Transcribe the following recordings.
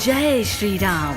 जय श्री राम।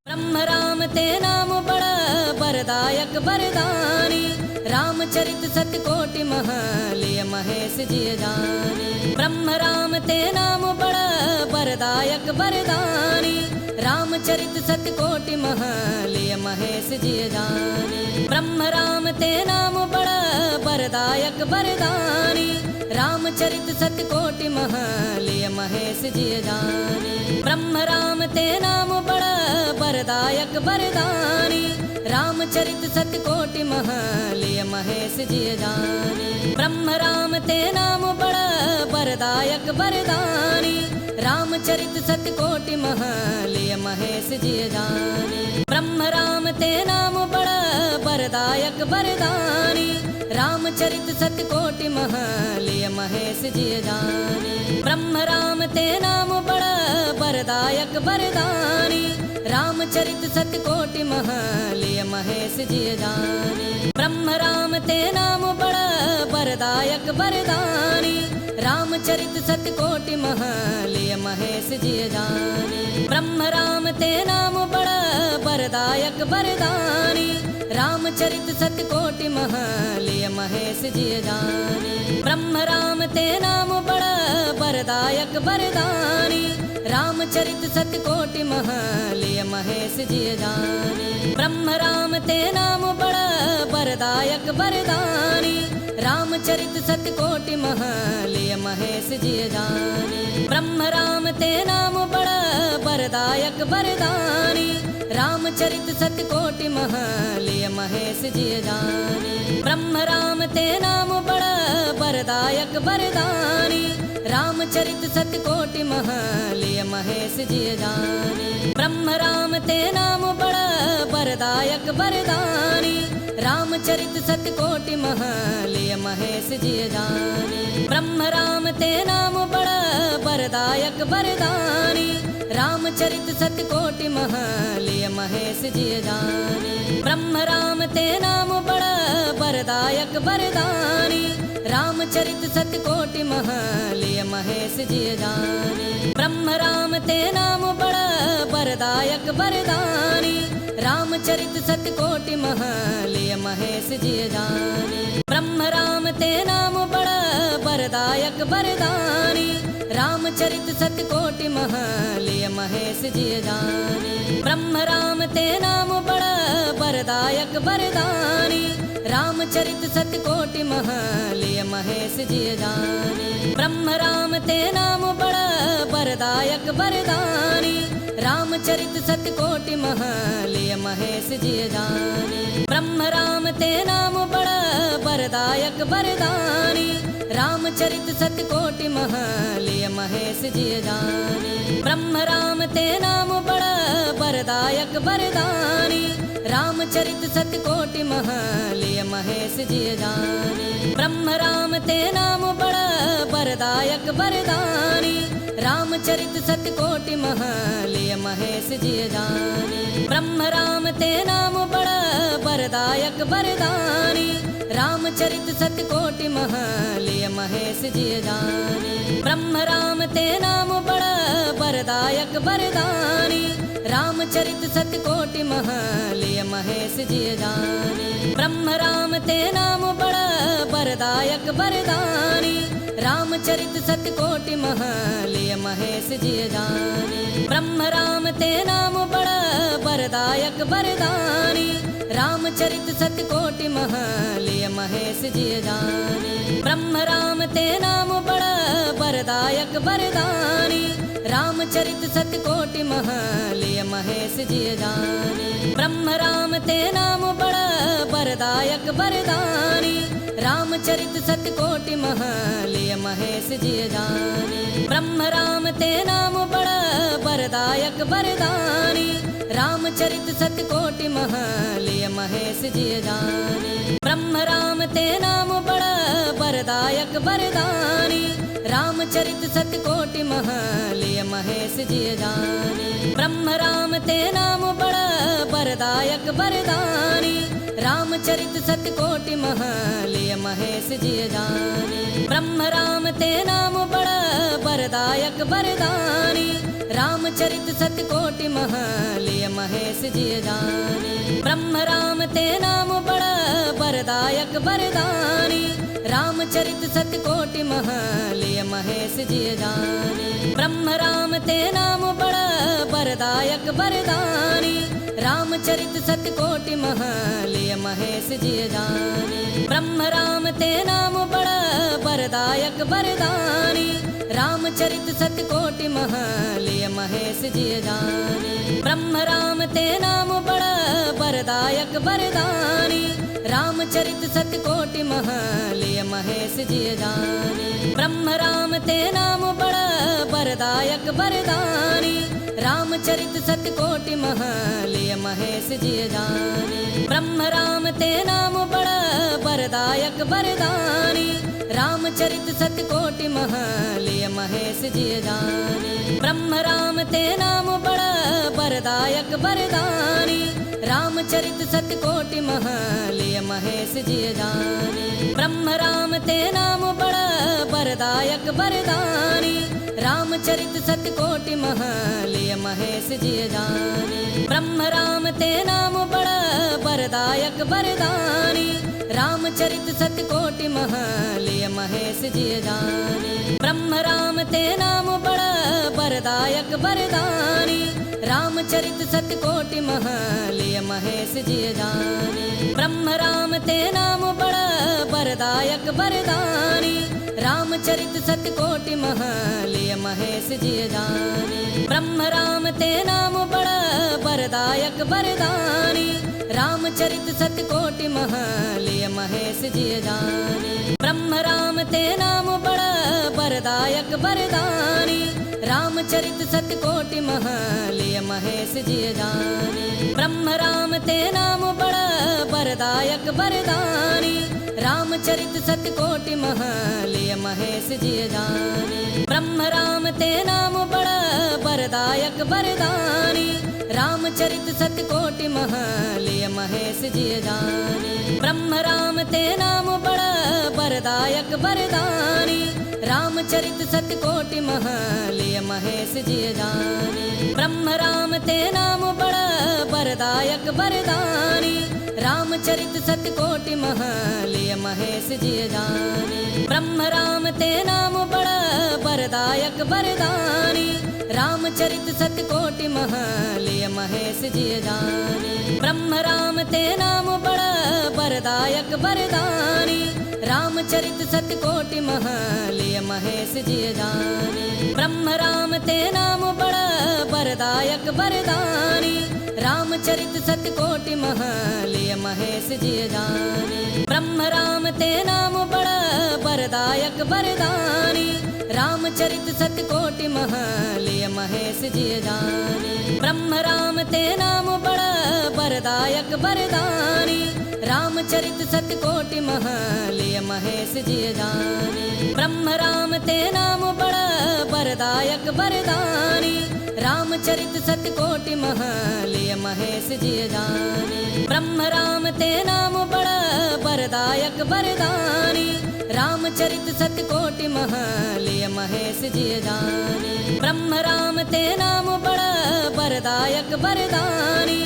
ब्रह्म राम ते नाम बड़ा वरदायक वरदानी, रामचरित सतकोटि महलिय महेश जी जानी। ब्रह्म राम ते नाम बड़ा वरदायक वरदानी, रामचरित सतकोटि महलिय महेश जी जानी। ब्रह्म राम ते नाम बड़ा वरदायक वरदानी, रामचरित सतकोटि महलिय महेश जी जानी। ब्रह्म राम ते नाम बड़ा वरदायक वरदानी, रामचरित सतकोटि महलिय महेश जी जानी। ब्रह्म राम ते नाम बड़ा वरदायक वरदानी, रामचरित सतकोटि महलिय महेश जी जानी। ब्रह्म राम ते नाम बड़ा वरदायक वरदानी, रामचरित सतकोटि महलिय महेश जी जानी। ब्रह्म राम ते नाम बड़ा वरदायक वरदानी, रामचरित सतकोटि महलिय महेश जी जानी। ब्रह्म राम ते नाम बड़ा वरदायक वरदानी, रामचरित सतकोटि महलिय महेश जी जानी। ब्रह्म राम ते नाम बड़ा वरदायक वरदानी, रामचरित सतकोटि महलिय महेश जी जानी। ब्रह्म राम ते नाम बड़ा वरदायक वरदानी, रामचरित सतकोटि महलिय महेश जी जानी। ब्रह्म राम ते नाम बड़ा वरदायक वरदानी, रामचरित सतकोटि महलिय महेश जी जानी। ब्रह्म राम ते नाम बड़ा वरदायक वरदानी, रामचरित सतकोटि महलिय महेश जी जानी। ब्रह्म राम ते नाम बड़ा वरदायक वरदानी, रामचरित सतकोटि महलिय महेश जी जानी। ब्रह्म राम ते नाम बड़ा वरदायक वरदानी, रामचरित सतकोटि महलिय महेश जी जानी। ब्रह्म राम ते नाम बड़ा वरदायक वरदानी, रामचरित सतकोटि महलिय महेश जी जानी। ब्रह्म राम ते नाम बड़ा वरदायक वरदानी, रामचरित सतकोटि महलिय महेश जी जानी। ब्रह्म राम ते नाम बड़ा वरदायक वरदानी, रामचरित सतकोटि महलिय महेश जी जानी। ब्रह्म राम ते नाम बड़ा वरदायक वरदानी, रामचरित सतकोटि महलिय महेश जी जानी। ब्रह्म राम ते नाम बड़ा वरदायक वरदानी, रामचरित सतकोटि महलिय महेश जी जानी। ब्रह्म राम ते नाम बड़ा वरदायक वरदानी, रामचरित सतकोटि महलिय महेश जी जानी। ब्रह्म राम ते नाम बड़ा वरदायक वरदानी, रामचरित सतकोटि महलिय महेश जी जानी। ब्रह्म राम ते नाम बड़ा वरदायक वरदानी, रामचरित सतकोटि महलिय महेश जी जानी। ब्रह्म राम ते नाम बड़ा वरदायक वरदानी, रामचरित सतकोटि महलिय महेश जी जानी। ब्रह्म राम ते नाम बड़ा वरदायक वरदानी, रामचरित सतकोटि महलिय महेश जी जानी। ब्रह्म राम ते नाम बड़ा वरदायक वरदानी, रामचरित सतकोटि महलिय महेश जी जानी। ब्रह्म राम ते नाम बड़ा वरदायक वरदानी, रामचरित सतकोटि महलिय महेश जी जानी। ब्रह्म राम ते नाम बड़ा वरदायक वरदानी, रामचरित सतकोटि महलिय महेश जी जानी। ब्रह्म राम ते नाम बड़ा वरदायक वरदानी, रामचरित सतकोटि महलिय महेश जी जानी। ब्रह्म राम ते नाम बड़ा वरदायक वरदानी, रामचरित सतकोटि महलिय महेश जी जानी। ब्रह्म राम ते नाम बड़ा वरदायक वरदानी, रामचरित सतकोटि महलिय महेश जी जानी। ब्रह्म राम ते नाम बड़ा वरदायक वरदानी, रामचरित सतकोटि महलिय महेश जी जानी। ब्रह्म राम ते नाम बड़ा वरदायक वरदानी, रामचरित सतकोटि महलिय महेश जी जानी। ब्रह्म राम ते नाम बड़ा वरदायक वरदानी, रामचरित सतकोटि महालिय महेश जिय जानी। ब्रह्म राम ते नाम बड़ा बरदायक बरदानी। रामचरित सतकोटि महालिय महेश जिय जानी। ब्रह्म राम ते नाम बड़ा बरदायक बरदानी। रामचरित सतकोटि महालिय महेश जिय जानी। ब्रह्म राम ते नाम बड़ा बरदायक बरदानी। रामचरित सतकोटि महालिय महेश जिय जानी। ब्रह्म राम ते नाम बड़ा बरदायक बरदानी। रामचरित सतकोटि महालिय महेश जिय जानी। ब्रह्म राम ते नाम बड़ा बरदायक बरदानी। रामचरित सतकोटि महालिय महेश जिय जानी। ब्रह्म राम ते नाम बड़ा बरदायक बरदानी। रामचरित सतकोटि महालिय महेश जिय जानी। ब्रह्म राम ते नाम बड़ा बरदायक बरदानी। रामचरित सतकोटि महालिय महेश जिय जानी। ब्रह्म राम ते नाम बड़ा बरदायक बरदानी। रामचरित सतकोटि महालिय महेश जिय जानी। ब्रह्म राम ते नाम बड़ा बरदायक बरदानी। रामचरित सतकोटि महालिय महेश जिय जानी। ब्रह्म राम ते नाम बड़ा बरदायक बरदानी। रामचरित सतकोटि महालिय महेश जिय जानी। ब्रह्म राम ते नाम बड़ा बरदायक बरदानी। रामचरित सतकोटि महालिय महेश जिय जानी। ब्रह्म राम ते नाम बड़ा बरदायक बरदानी। रामचरित सतकोटि महालिय महेश जिय जानी। ब्रह्म राम ते नाम बड़ा बरदायक बरदानी। रामचरित सतकोटि महालिय महेश जिय जानी। ब्रह्म राम ते नाम बड़ा बरदायक बरदानी। रामचरित सतकोटि महालिय महेश जिय जानी। ब्रह्म राम ते नाम बड़ा बरदायक बरदानी। रामचरित सतकोटि महालिय महेश जिय जानी। ब्रह्म राम ते नाम बड़ा बरदायक बरदानी। रामचरित सतकोटि महालिय महेश जिय जानी। ब्रह्म राम ते नाम बड़ा बरदायक बरदानी। रामचरित सतकोटि महालिय महेश जिय जानी। ब्रह्म राम ते नाम बड़ा बरदायक बरदानी। रामचरित सतकोटि महालिय महेश जिय जानी। ब्रह्म राम ते नाम बड़ा बरदायक बरदानी। रामचरित सतकोटि महालिय महेश जिय जानी। ब्रह्म राम ते नाम बड़ा बरदायक बरदानी। रामचरित सतकोटि महालिय महेश जिय जानी। ब्रह्म राम ते नाम बड़ा बरदायक बरदानी। रामचरित सतकोटि महालिय महेश जिय जानी। ब्रह्म राम ते नाम बड़ा बरदायक बरदानी। रामचरित सतकोटि महालिय महेश जिय जानी। ब्रह्म राम ते नाम बड़ा बरदायक बरदानी। रामचरित सतकोटि महालिय महेश जिय जानी। ब्रह्म राम ते नाम बड़ा बरदायक बरदानी। रामचरित सतकोटि महालिय महेश जिय जानी। ब्रह्म राम ते नाम बड़ा बरदायक बरदानी।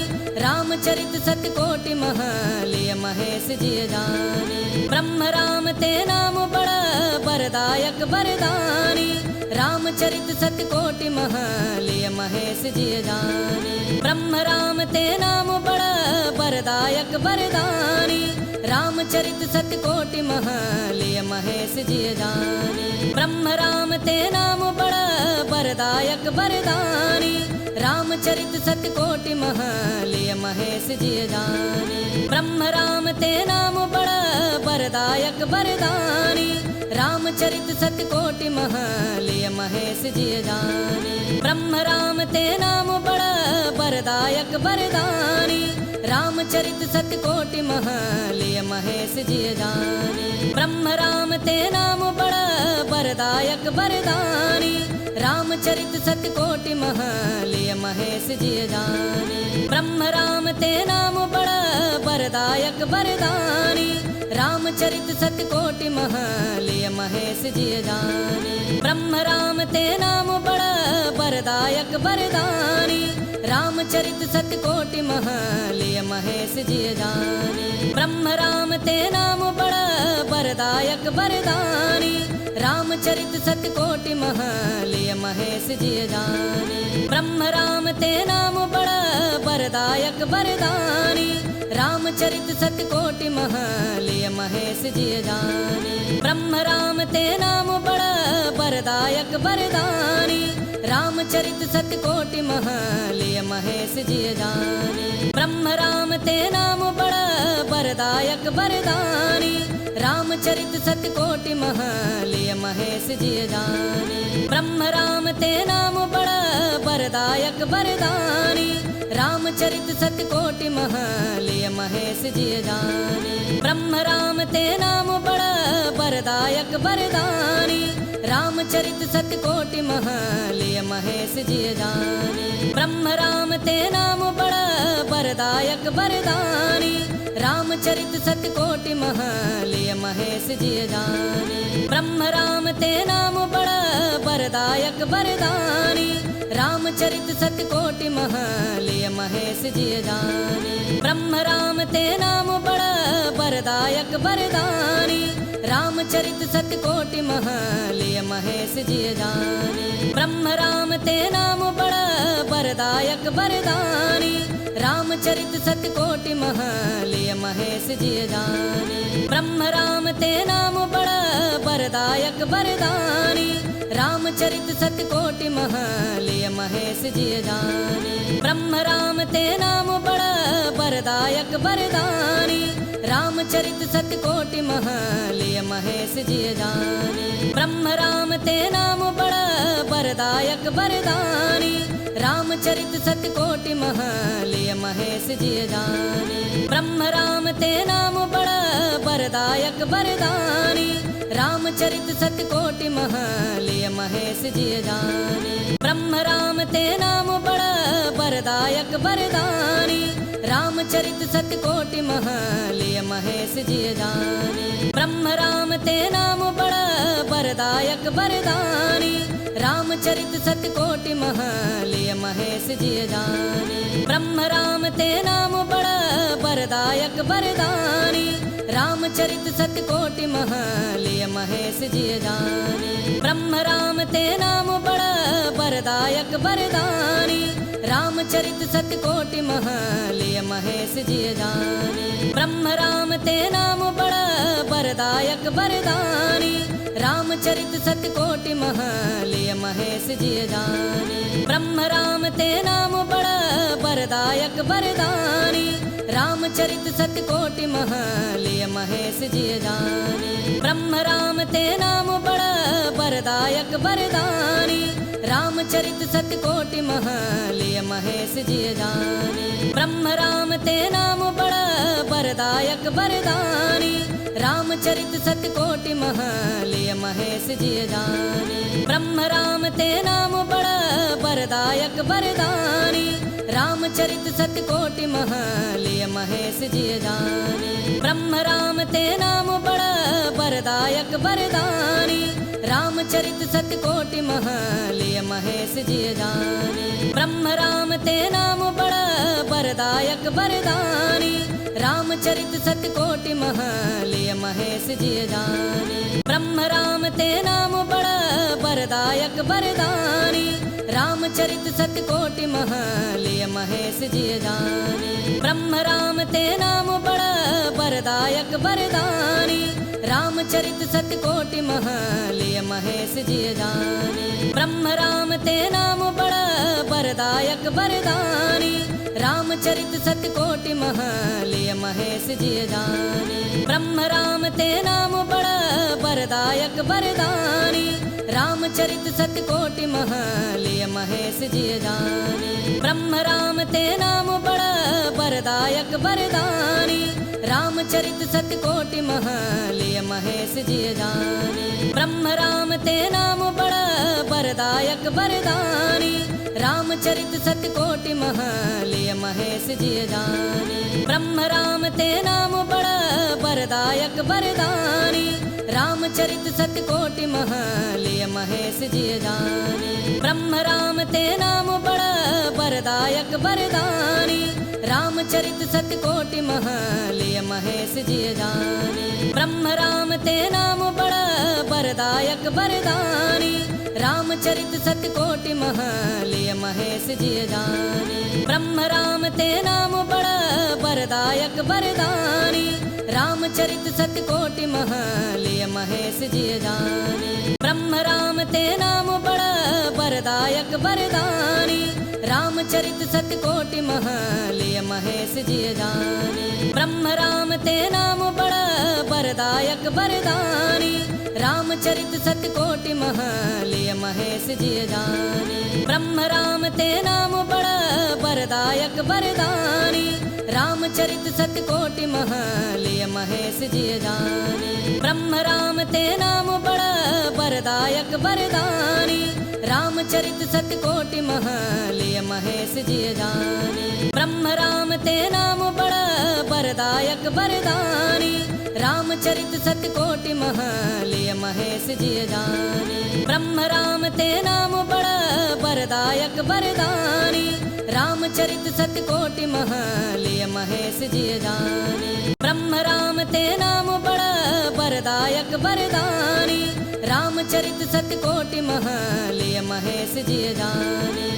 रामचरित सतकोटि महालिय महेश जिय जानी। ब्रह्म राम ते नाम बड़ा बरदायक बरदानी। रामचरित सतकोटि महालिय महेश जिय जानी। ब्रह्म राम ते नाम बड़ा बरदायक बरदानी। रामचरित सतकोटि महालिय महेश जिय जानी। ब्रह्म राम ते नाम बड़ा बरदायक बरदानी। रामचरित सतकोटि महालिय महेश जिय जानी। ब्रह्म राम ते नाम बड़ा बरदायक बरदानी। रामचरित सतकोटि महालिय महेश जिय जानी। ब्रह्म राम ते नाम बड़ा बरदायक बरदानी। रामचरित सतकोटि महालिय महेश जिय जानी। ब्रह्म राम ते नाम बड़ा बरदायक बरदानी। रामचरित सतकोटि महालिय महेश जी जानी। ब्रह्म राम ते नाम बड़ा बरदायक बरदानी। रामचरित सतकोटि महालिय महेश जी जानी। ब्रह्म राम ते नाम बड़ा बरदायक बरदानी। रामचरित सतकोटि महालिय महेश जी जानी। ब्रह्म राम ते नाम बड़ा बरदायक बरदानी। रामचरित सतकोटि महालिय महेश जी जानी। ब्रह्म राम ते नाम बड़ा बरदायक बरदानी। रामचरित सतकोटि महालिय महेश जी जानी। ब्रह्म राम ते नाम बड़ा बरदायक बरदानी। रामचरित सतकोटि महालिय महेश जी जानी। ब्रह्म राम ते नाम बड़ा बरदायक बरदानी। रामचरित सतकोटि महालिय महेश जी जानी। ब्रह्म राम ते नाम बड़ा बरदायक बरदानी। रामचरित सतकोटि महालिय महेश जी जानी। ब्रह्म राम ते नाम बड़ा बरदायक बरदानी। रामचरित सतकोटि महालिय महेश जी जानी। ब्रह्म राम ते नाम बड़ा बरदायक बरदानी। रामचरित सतकोटि महालिय महेश जी जानी। ब्रह्म राम ते नाम बड़ा बरदायक बरदानी। रामचरित सतकोटि महालिय महेश जी जानी। ब्रह्म राम ते नाम बड़ा बरदायक बरदानी। रामचरित सतकोटि महालिय महेश जी जानी। ब्रह्म राम ते नाम बड़ा बरदायक बरदानी। रामचरित सतकोटि महालिय महेश जी जानी। ब्रह्म राम ते नाम बड़ा बरदायक बरदानी। रामचरित सतकोटि महालिय महेश जी जानी। ब्रह्म राम ते नाम बड़ा बरदायक बरदानी। रामचरित सतकोटि महालिय महेश जी जानी। ब्रह्म राम ते नाम बड़ा बरदायक बरदानी। रामचरित सतकोटि महालिय महेश जी जानी। ब्रह्म राम ते नाम बड़ा बरदायक बरदानी। रामचरित सतकोटि महालिय महेश जी जानी। ब्रह्म राम ते नाम बड़ा बरदायक बरदानी। रामचरित सतकोटि महालिय महेश जी जानी। ब्रह्म राम ते नाम बड़ा बरदायक बरदानी। रामचरित सतकोटि महालिय महेश जी जानी। ब्रह्म राम ते नाम बड़ा बरदायक बरदानी। रामचरित सतकोटि महालिय महेश जी जानी। ब्रह्म राम ते नाम बड़ा बरदायक बरदानी। रामचरित सतकोटि महालिय महेश जी जानी। ब्रह्म राम ते नाम बड़ा बरदायक बरदानी। रामचरित सतकोटि महालिय महेश जी जानी। ब्रह्म राम ते नाम बड़ा बरदायक बरदानी। रामचरित सतकोटि महालिय महेश जी जानी। ब्रह्म राम ते नाम बड़ा बरदायक बरदानी। रामचरित सतकोटि महालिय महेश जी जानी। ब्रह्म राम ते नाम बड़ा बरदायक बरदानी। रामचरित सतकोटि महालिय महेश जी जानी। ब्रह्म राम ते नाम बड़ा बरदायक बरदानी। रामचरित सतकोटि महालिय महेश जी जानी। ब्रह्म राम ते नाम बड़ा बरदायक बरदानी। रामचरित सतकोटि महालिय महेश जी जानी। ब्रह्म राम ते नाम बड़ा बरदायक बरदानी। रामचरित सतकोटि महालिय महेश जी जानी। ब्रह्म राम ते नाम बड़ा बरदायक बरदानी। रामचरित सतकोटि महालिय महेश जी जानी। ब्रह्म राम ते नाम बड़ा बरदायक बरदानी। रामचरित सतकोटि महालिय महेश जी जानी। ब्रह्म राम ते नाम बड़ा बरदायक बरदानी। रामचरित सतकोटि महालिय महेश जी जानी। ब्रह्म राम ते नाम बड़ा बरदायक बरदानी। रामचरित सतकोटि महालिय महेश जी जानी। ब्रह्म राम ते नाम बड़ा बरदायक बरदानी। रामचरित सतकोटि महालिय महेश जी जाने। ब्रह्म राम ते नाम बड़ा बरदायक बरदानी। रामचरित सतकोटि महालिय महेश जी जाने। ब्रह्म राम ते नाम बड़ा बरदायक बरदानी। रामचरित सतकोटि महालिय महेश जी जाने। ब्रह्म राम ते नाम बड़ा बरदायक बरदानी। रामचरित सतकोटि महालिय महेश जी जाने। ब्रह्म राम ते नाम बड़ा बरदायक बरदानी। रामचरित सतकोटि महालिय महेश जी जाने। ब्रह्म राम ते नाम बड़ा बरदायक बरदानी। रामचरित सतकोटि महालिय महेश जी जाने। ब्रह्म राम ते नाम बड़ा बरदायक बरदानी। रामचरित सतकोटि महालिय महेश जी जाने। ब्रह्म राम ते नाम बड़ा बरदायक बरदानी। रामचरित सतकोटि महालिय महेश जी जाने। ब्रह्म राम ते नाम बड़ा बरदायक बरदानी। रामचरित सतकोटि महालिय महेश जी जाने। ब्रह्म राम ते नाम बड़ा बरदायक बरदानी। रामचरित सतकोटि महालिय महेश जी जाने। ब्रह्म राम ते नाम बड़ा बरदायक बरदानी। रामचरित सतकोटि महालिय महेश जी जाने। ब्रह्म राम ते नाम बड़ा बरदायक बरदानी। रामचरित सतकोटि महालिय महेश जी जाने। ब्रह्म राम ते नाम बड़ा बरदायक बरदानी। रामचरित सतकोटि महालिय महेश जी जाने।